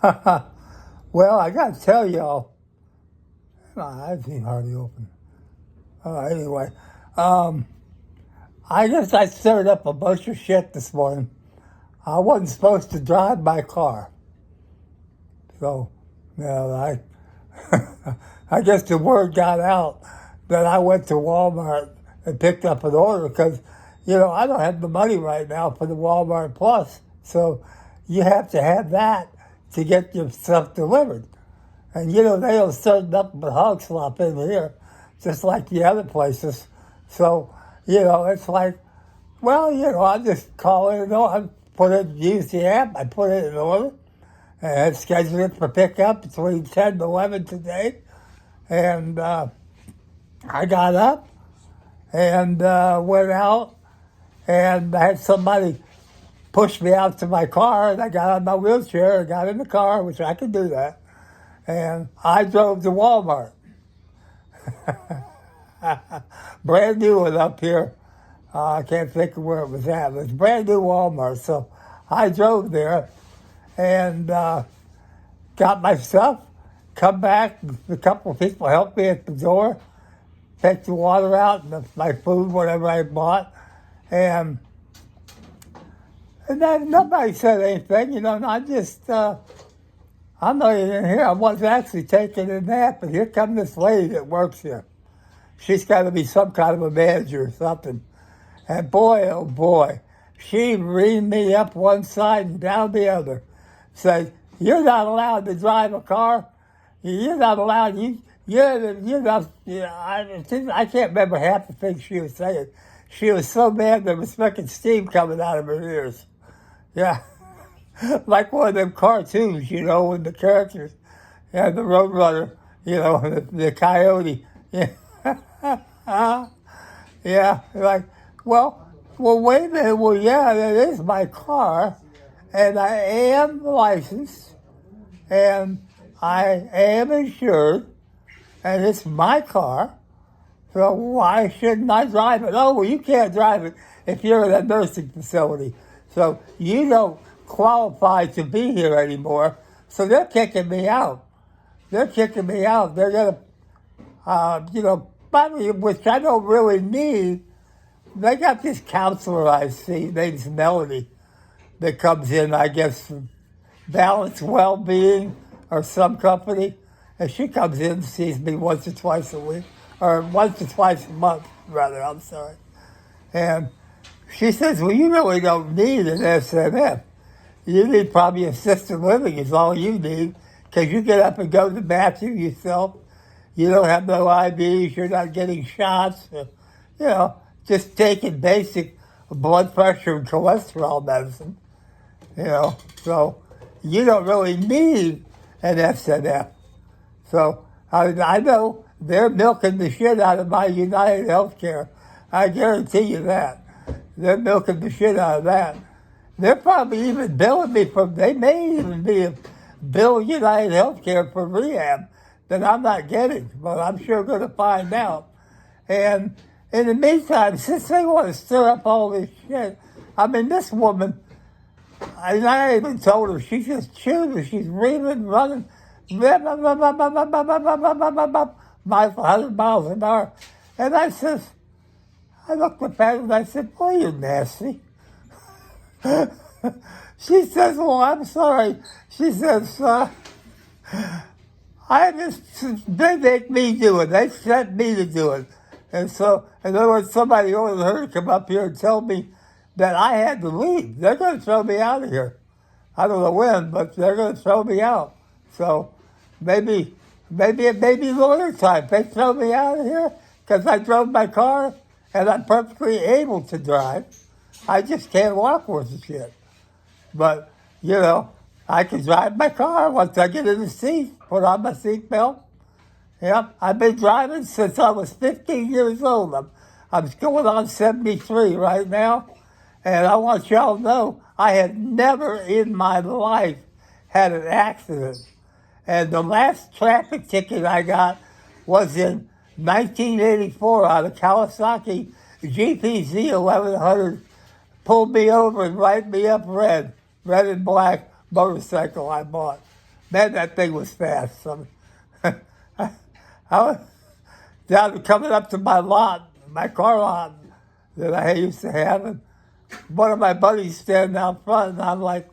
Well, I got to tell y'all, I didn't hardly open. Anyway, um, I guess I stirred up a bunch of shit this morning. I wasn't supposed to drive my car. So, I, I guess the word got out that I went to Walmart and picked up an order because, I don't have the money right now for the Walmart Plus. So you have to have that to get your stuff delivered. And, they don't serve nothing but hog slop in here, just like the other places. So, it's like, well, I just call it, use the app, I put it in order, and scheduled it for pickup between 10 and 11 today. And I got up and went out, and I had somebody push me out to my car, and I got on my wheelchair and got in the car, which I could do that. And I drove to Walmart. Brand new one up here. I can't think of where it was at, but it's brand new Walmart. So I drove there and got my stuff, come back, a couple of people helped me at the door, take the water out and my food, whatever I bought. And then nobody said anything, and I just, I'm not even here. I was actually taking a nap, and here comes this lady that works here. She's got to be some kind of a manager or something. And boy, oh boy, she reamed me up one side and down the other. Said, "You're not allowed to drive a car. You're not allowed. You're not." I can't remember half the things she was saying. She was so mad there was fucking steam coming out of her ears. Yeah. Like one of them cartoons, with the characters. Yeah, the Roadrunner, the coyote. Yeah. Yeah, like, well, wait a minute. Well, yeah, that is my car, and I am licensed, and I am insured, and it's my car, so why shouldn't I drive it? Oh, well, you can't drive it if you're in a nursing facility, so you don't qualify to be here anymore, so they're kicking me out. They're kicking me out. They're going to, which I don't really need. They got this counselor I see, named Melody, that comes in, I guess, from Balance Well-Being or some company, and she comes in and sees me once or twice a week, or once or twice a month, rather, I'm sorry. And she says, well, you really don't need an SNF. You need probably assisted living is all you need, because you get up and go to the bathroom yourself. You don't have no IVs. You're not getting shots. Just taking basic blood pressure and cholesterol medicine. So you don't really need an SNF. So I know they're milking the shit out of my United Healthcare. I guarantee you that. They're milking the shit out of that. They're probably even billing me they may even be billing United Healthcare for rehab that I'm not getting, but I'm sure going to find out. And in the meantime, since they want to stir up all this shit, this woman, I even told her, she's just chewing, she's reaming, running, blah, blah, blah, blah, blah, blah, blah, blah, blah, blah, blah, blah, 100 miles an hour. And I looked at her and I said, boy, you're nasty. She says, well, I'm sorry. She says, they make me do it. They sent me to do it. And so, in other words, somebody ordered her to come up here and tell me that I had to leave. They're going to throw me out of here. I don't know when, but they're going to throw me out. So maybe it may be lawyer time. They throw me out of here because I drove my car and I'm perfectly able to drive. I just can't walk worth the shit. But, I can drive my car once I get in the seat, put on my seatbelt. Yep, I've been driving since I was 15 years old. I'm going on 73 right now. And I want y'all to know, I had never in my life had an accident. And the last traffic ticket I got was in 1984 out of Kawasaki GPZ 1100. Pulled me over and write me up red and black motorcycle I bought. Man, that thing was fast. I was down coming up to my lot, my car lot that I used to have, and one of my buddies standing out front, and I'm like,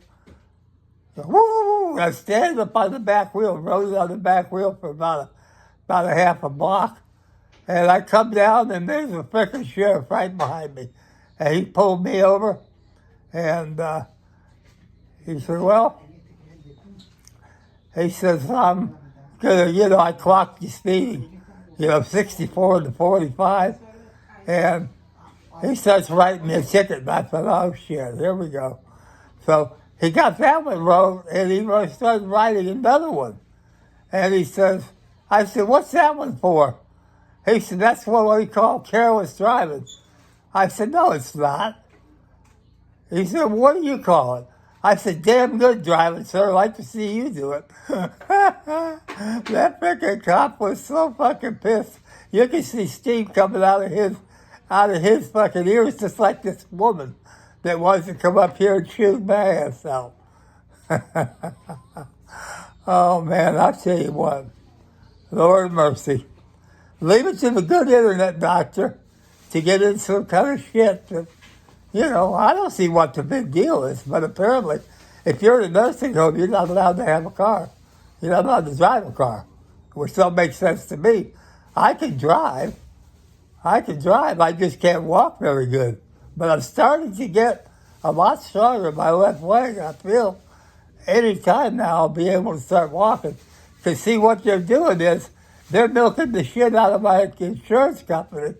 woo! I stand up on the back wheel, rode on the back wheel for about a half a block, and I come down, and there's a freaking sheriff right behind me, and he pulled me over, and he said, well, he says, I'm gonna, I clocked you speeding, 64 to 45, and he starts writing me a ticket, and I thought, oh shit, here we go. So he got that one wrong, and he started writing another one. And he says, I said, what's that one for? He said, that's what we call careless driving. I said, no, it's not. He said, what do you call it? I said, damn good driving, sir. I'd like to see you do it. That freaking cop was so fucking pissed. You can see steam coming out of his fucking ears, just like this woman that wants to come up here and shoot my ass out. Oh, man, I'll tell you what. Lord mercy. Leave it to the good internet doctor to get in some kind of shit that, I don't see what the big deal is, but apparently, if you're in a nursing home, you're not allowed to have a car. You're not allowed to drive a car, which don't make sense to me. I can drive. I just can't walk very good. But I'm starting to get a lot stronger in my left leg. I feel any time now I'll be able to start walking. Because see, what they're doing is they're milking the shit out of my insurance company,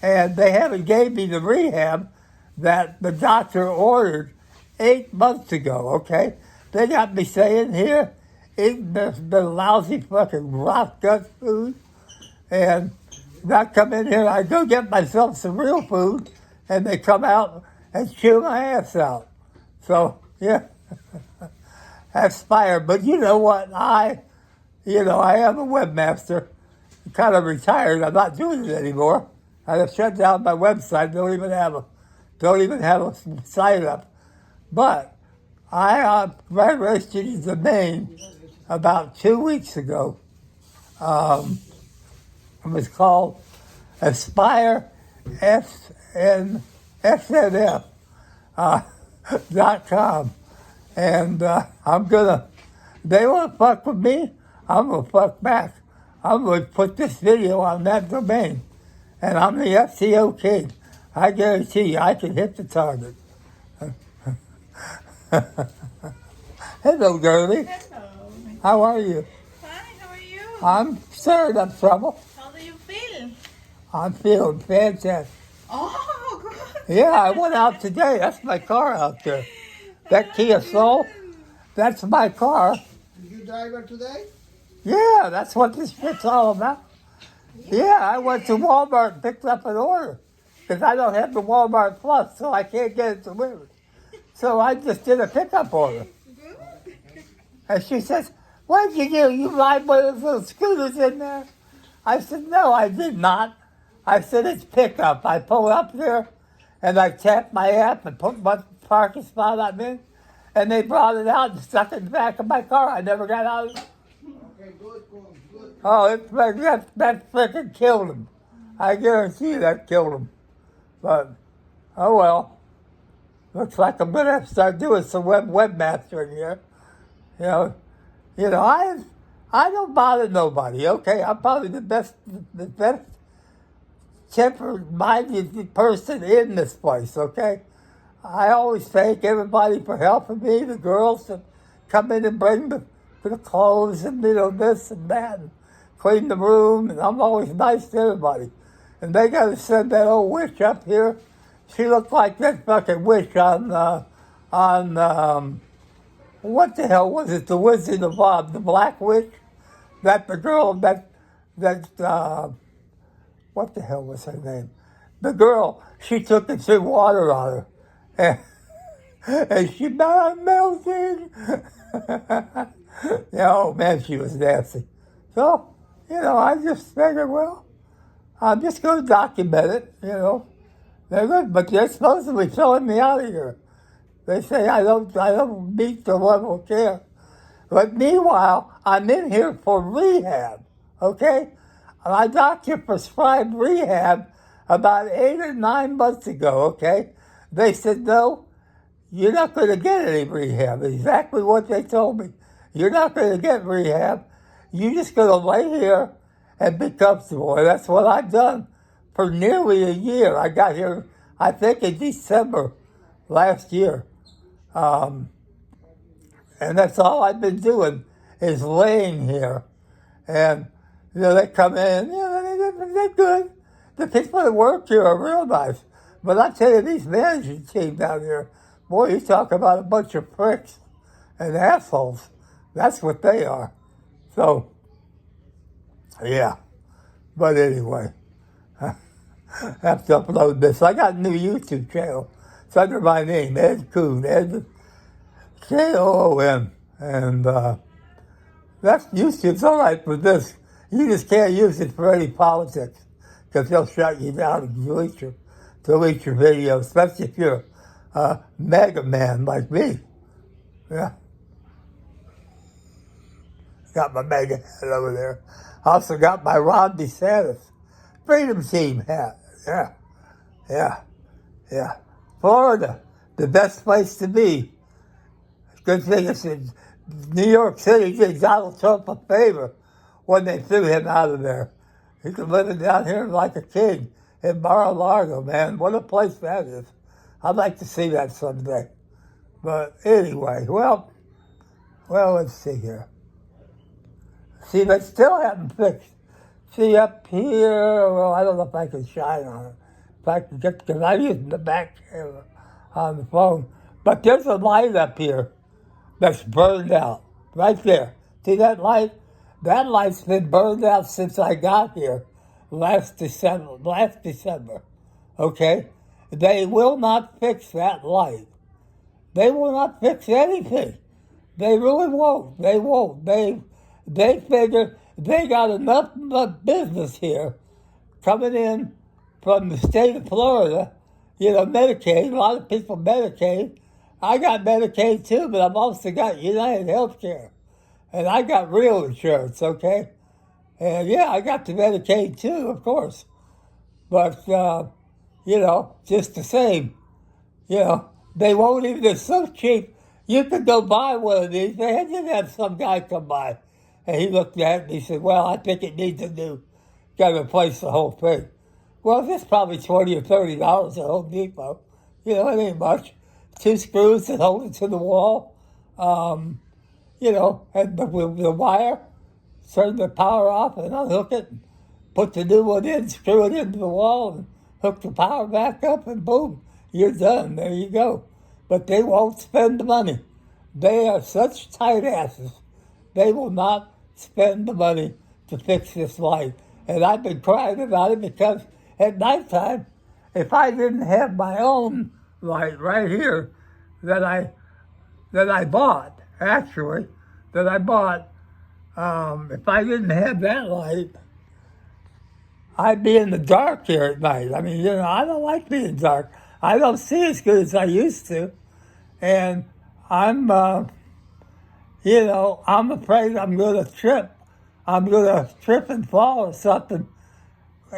and they haven't gave me the rehab that the doctor ordered 8 months ago, okay? They got me saying here, eating this lousy fucking rot gut food, and not come in here, I go get myself some real food, and they come out and chew my ass out. So, yeah, that's fire. But you know what? I am a webmaster. I'm kind of retired. I'm not doing it anymore. I have shut down my website. Don't even have a site up. But I registered in the domain about 2 weeks ago. It was called Aspire SNF .com. And they want to fuck with me, I'm going to fuck back. I'm going to put this video on that domain. And I'm the FCO king. I guarantee you I can hit the target. Hello, girlie. Hello. How are you? Fine, how are you? I'm stirred up trouble. How do you feel? I'm feeling fantastic. Oh, good. Yeah, I went out today. That's my car out there. That Kia Soul, that's my car. Did you drive it today? Yeah, that's what this shit's all about. Yeah, I went to Walmart and picked up an order because I don't have the Walmart Plus, so I can't get it delivered. So I just did a pickup order. And she says, what did you do? You ride one of those little scooters in there? I said, no, I did not. I said, it's pickup. I pull up there, and I tap my app and put my parking spot I'm in, and they brought it out and stuck it in the back of my car. I never got out of it. Okay, good. Oh, that freaking killed him. I guarantee you that killed him. But, oh well. Looks like I'm going to have to start doing some webmastering here. I don't bother nobody, okay? I'm probably the best temper-minded person in this place, okay? I always thank everybody for helping me, the girls that come in and bring the clothes and, this and that, and clean the room, and I'm always nice to everybody. And they got to send that old witch up here. She looked like that fucking witch on what the hell was it? The Wizard of Oz, the Black Witch? That the girl what the hell was her name? The girl, she took and threw water on her. And she melted. Oh man, she was nasty. So, I just figured, well, I'm just going to document it, They're good, but they're supposed to be throwing me out of here. They say I don't meet the level of care. But meanwhile, I'm in here for rehab, okay? My doctor prescribed rehab about 8 or 9 months ago, okay? They said, no, you're not going to get any rehab. Exactly what they told me. You're not going to get rehab. You're just going to lay here and be comfortable. And that's what I've done for nearly a year. I got here, I think, in December last year. And that's all I've been doing is laying here. And, they come in, they're good. The people that work here are real nice. But I tell you, these management team down here, boy, you talk about a bunch of pricks and assholes. That's what they are. So, yeah. But anyway, I have to upload this. I got a new YouTube channel. It's under my name, Ed Coon, Ed Koon. And that's YouTube's all right for this. You just can't use it for any politics because they'll shut you down and delete your video, especially if you're a mega man like me. Yeah. Got my mega hat over there. Also got my Ron DeSantis Freedom Team hat. Yeah. Florida, the best place to be. Good thing it's in New York City did Donald Trump a favor when they threw him out of there. He could live down here like a king in Mar-a-Lago, man. What a place that is. I'd like to see that someday. But anyway, well, let's see here. See, they still haven't fixed. See, up here, well, I don't know if I can shine on it. If I can get, because I'm using the back camera on the phone. But there's a light up here that's burned out, right there. See that light? That light's been burned out since I got here last December, okay? They will not fix that light. They will not fix anything. They really won't. They won't. They figure they got enough business here coming in from the state of Florida, Medicaid, a lot of people Medicaid. I got Medicaid too, but I've also got United Healthcare. And I got real insurance, okay? And yeah, I got the Medicaid too, of course. But, just the same, they won't even, they're so cheap. You could go buy one of these. They did have some guy come by. And he looked at it and he said, well, I think it needs a new, got to replace the whole thing. Well, this is probably $20 or $30 at Home Depot. It ain't much. 2 screws that hold it to the wall. And the wire, turn the power off and unhook it, and put the new one in, screw it into the wall, and hook the power back up, and boom, you're done. There you go. But they won't spend the money. They are such tight asses. They will not spend the money to fix this light. And I've been crying about it because at nighttime, if I didn't have my own light right here that I bought, actually, if I didn't have that light, I'd be in the dark here at night. I mean, I don't like being dark. I don't see as good as I used to. And I'm afraid I'm going to trip. I'm going to trip and fall or something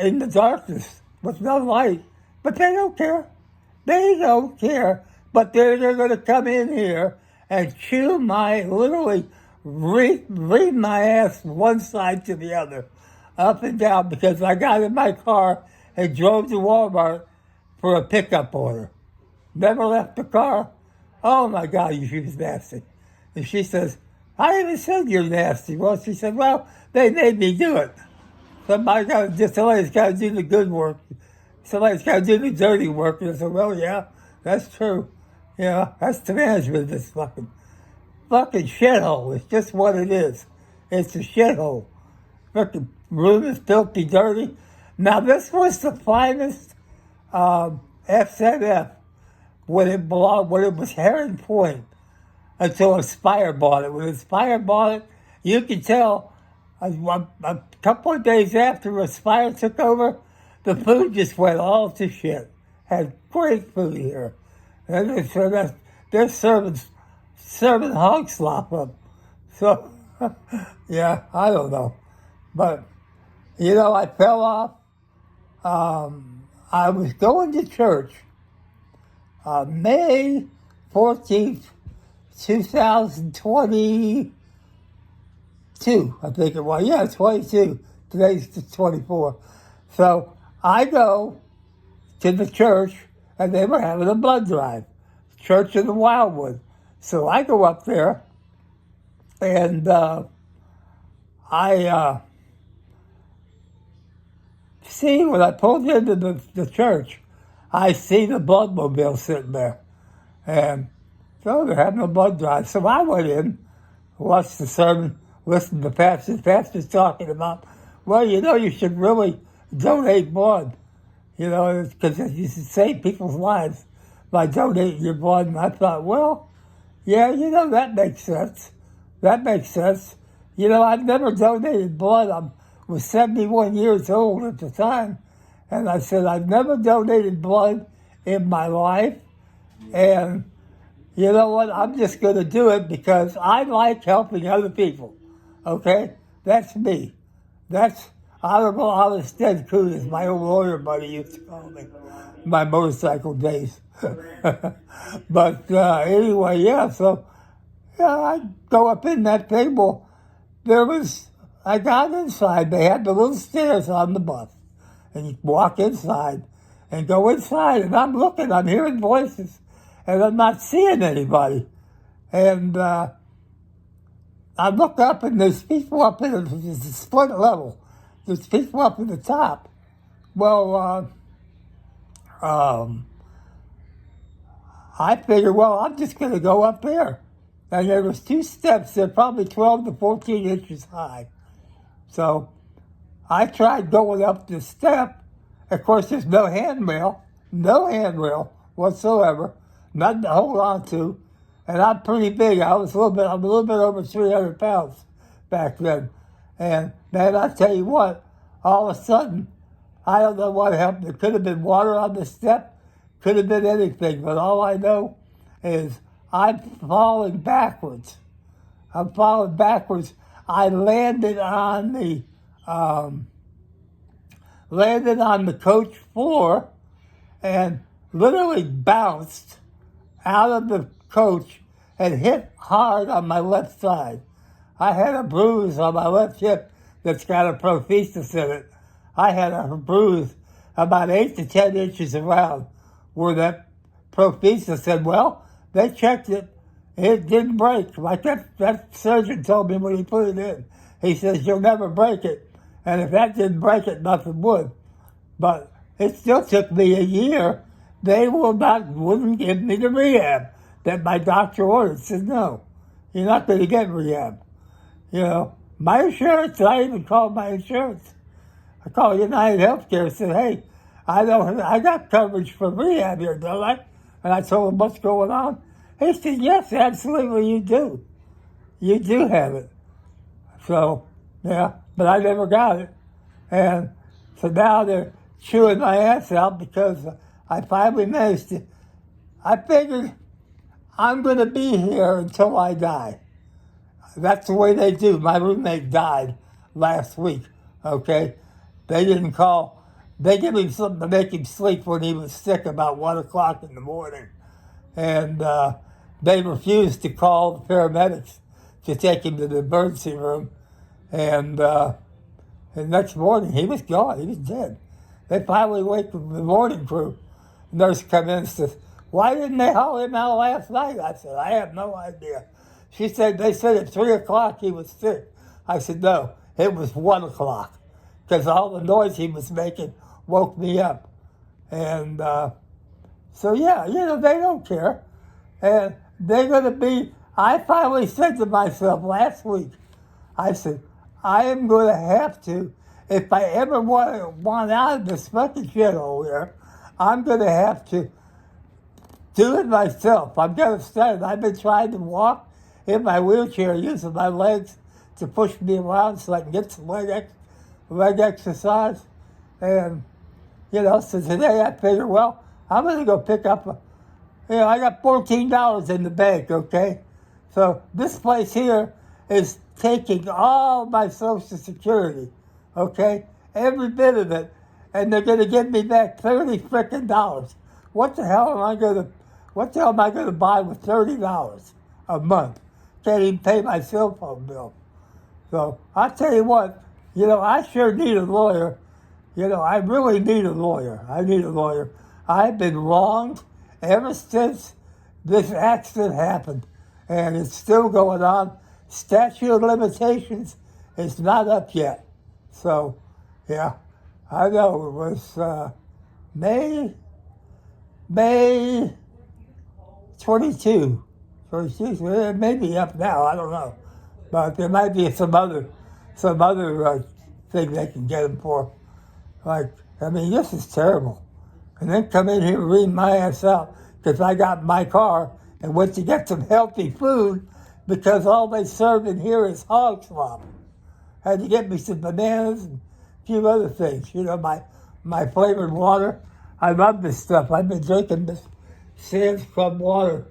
in the darkness with no light. But they don't care. They don't care. But they're going to come in here and chew literally read my ass from one side to the other, up and down, because I got in my car and drove to Walmart for a pickup order. Never left the car. Oh my God, she was nasty. And she says, I even said you're nasty. Well, she said, well, they made me do it. Somebody's got to do the good work. Somebody's got to do the dirty work. And I said, well, yeah, that's true. That's the management of this fucking shithole. It's just what it is. It's a shithole. Fucking room is filthy, dirty. Now, this was the finest SNF when it was Heron Point until Aspire bought it. When Aspire bought it, you could tell a couple of days after Aspire took over, the food just went all to shit. Had great food here. And they're serving hog slop up. So, yeah, I don't know. But, I fell off. I was going to church May 14th, 2022, I think it was. Yeah, 22. Today's the 24. So I go to the church, and they were having a blood drive, Church of the Wildwood. So I go up there, and I see, when I pulled into the church, I see the bloodmobile sitting there. And so they're having a blood drive. So I went in, watched the sermon, listened to the pastor. The pastor's talking about, well, you should really donate blood, because you should save people's lives by donating your blood. And I thought, well, yeah, that makes sense. That makes sense. I've never donated blood. I was 71 years old at the time. And I said, I've never donated blood in my life. And you know what? I'm just going to do it because I like helping other people. Okay? That's me. That's Honorable Honest Ted Coon, as my old lawyer buddy used to call me, my motorcycle days. But anyway, yeah, so I go up in that table. I got inside. They had the little stairs on the bus. And you walk inside and go inside. And I'm looking, I'm hearing voices. And I'm not seeing anybody. And I look up, and there's people up in the split level. There's people up in the top. Well, I figured, well, I'm just going to go up there. And there was 2 steps. They're probably 12 to 14 inches high. So I tried going up the step. Of course, there's no handrail whatsoever. Nothing to hold on to. And I'm pretty big. I'm a little bit over 300 pounds back then. And man, I tell you what, all of a sudden, I don't know what happened. There could have been water on the step, could have been anything, but all I know is I'm falling backwards. I landed on the coach floor and literally bounced out of the coach and hit hard on my left side. I had a bruise on my left hip that's got a prosthesis in it. I had a bruise about 8 to 10 inches around where that prosthesis said, well, they checked it. It didn't break. Like that surgeon told me when he put it in. He says, you'll never break it. And if that didn't break it, nothing would. But it still took me a year. They wouldn't give me the rehab that my doctor ordered. Said, no, you're not going to get rehab. My insurance, I even called my insurance. I called United Healthcare and said, hey, I got coverage for rehab here, don't I? And I told him what's going on. He said, yes, absolutely you do. You do have it. So, yeah, but I never got it. And so now they're chewing my ass out because I finally managed to. I figured I'm going to be here until I die. That's the way they do. My roommate died last week, okay? They didn't call. They gave him something to make him sleep when he was sick about 1 o'clock in the morning. And they refused to call the paramedics to take him to the emergency room. And the next morning, he was gone. He was dead. They finally wake the morning crew. The nurse come in and says, why didn't they haul him out last night? I said, I have no idea. She said, they said at 3 o'clock he was sick. I said, no, it was 1 o'clock. Because all the noise he was making woke me up. And so, yeah, they don't care. And they're going to be, I finally said to myself last week, I said, I am going to have to, if I ever want out of this fucking shithole here, I'm going to have to do it myself. I'm going to start. I've been trying to walk in my wheelchair using my legs to push me around so I can get some leg exercise. And, so today I figured, well, I'm going to go pick up I got $14 in the bank, okay? So this place here is taking all my Social Security, okay? Every bit of it. And they're going to give me back $30 frickin'. What the hell am I going to buy with $30 a month? Can't even pay my cell phone bill. So I'll tell you what, I sure need a lawyer. I really need a lawyer. I need a lawyer. I've been wronged ever since this accident happened, and it's still going on. Statute of limitations is not up yet. So, yeah, I know it was May 22. 22, so it may be up now, I don't know. But there might be some other thing they can get him for. This is terrible. And then come in here and ream my ass out because I got in my car and went to get some healthy food because all they serve in here is hog slop. Had to get me some bananas and a few other things. My flavored water. I love this stuff. I've been drinking this Sam's Club water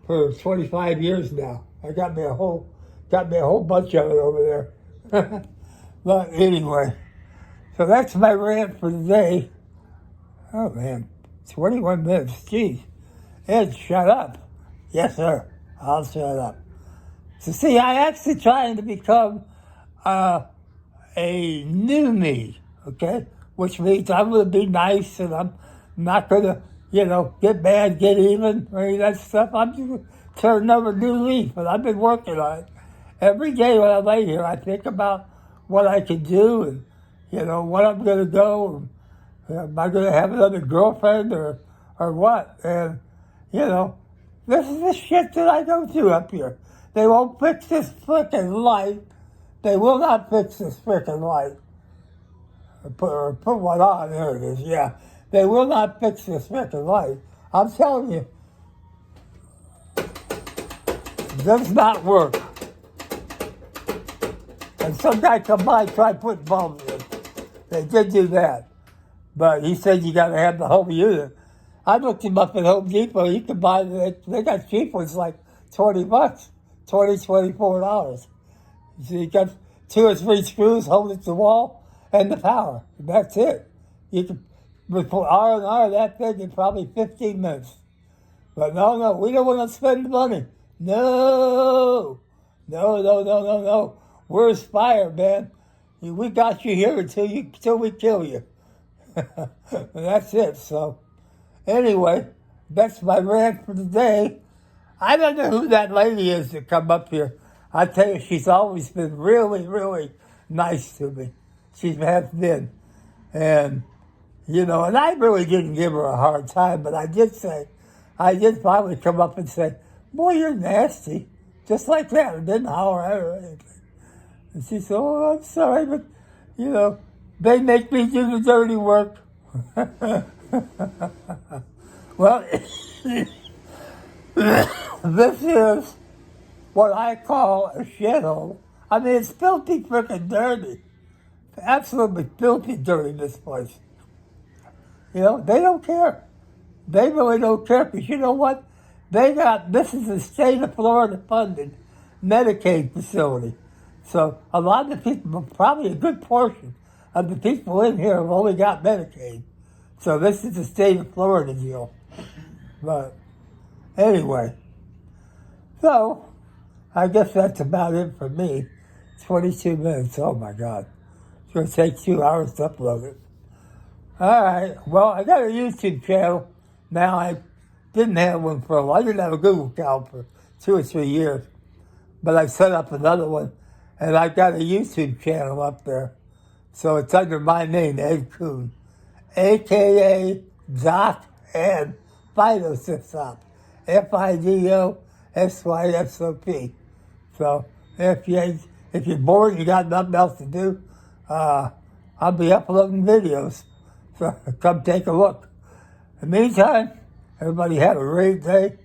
for 25 years now. I got me a whole bunch of it over there. But anyway, so that's my rant for today. Oh man, 21 minutes. Geez. Ed, shut up. Yes, sir. I'll shut up. So see, I actually trying to become a new me, okay? Which means I'm going to be nice and I'm not going to, get mad, get even, or any of that stuff. I'm just turning over a new leaf, and I've been working on it. Every day when I lay here, I think about what I can do and, what I'm going to go. And, am I going to have another girlfriend or what? And, this is the shit that I go through up here. They won't fix this frickin' light. They will not fix this frickin' light. Put one on, there it is, yeah. They will not fix this frickin' light. I'm telling you. It does not work. And some guy come by and tried putting bulbs in. They did do that. But he said you got to have the whole unit. I looked him up at Home Depot. You can buy, they got cheap ones like $20, $24. So you got 2 or 3 screws holding it to the wall and the power. And that's it. You can put R&R that thing in probably 15 minutes. But no, we don't want to spend the money. No. We're Aspire, man. We got you here until we kill you. And that's it. So, anyway, that's my rant for today. I don't know who that lady is that come up here. I tell you, she's always been really, really nice to me. She has been. And, and I really didn't give her a hard time, but I did finally come up and say, boy, you're nasty. Just like that. I didn't holler at her or anything. And she said, oh, I'm sorry, but, they make me do the dirty work. Well, this is what I call a shithole. It's filthy freaking dirty. Absolutely filthy dirty, this place. They don't care. They really don't care, because you know what? This is a state of Florida funded Medicaid facility. So a lot of the people, probably a good portion of the people in here have only got Medicaid. So this is the state of Florida deal. But anyway, so I guess that's about it for me. 22 minutes, oh my God. It's going to take 2 hours to upload it. All right, well, I got a YouTube channel. Now, I didn't have one for a while. I didn't have a Google account for 2 or 3 years. But I set up another one, and I got a YouTube channel up there. So it's under my name, Ed Kuhn, a.k.a. Doc Ed Phytosysop, F-I-D-O-S-Y-S-O-P. So if you're bored and you got nothing else to do, I'll be uploading videos. So come take a look. In the meantime, everybody have a great day.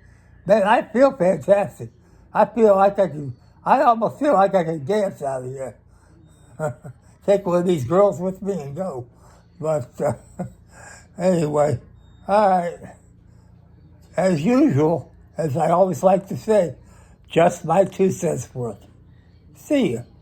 Man, I feel fantastic. I almost feel like I can dance out of here. Take one of these girls with me and go. But anyway, all right. As usual, as I always like to say, just my 2 cents worth. See you.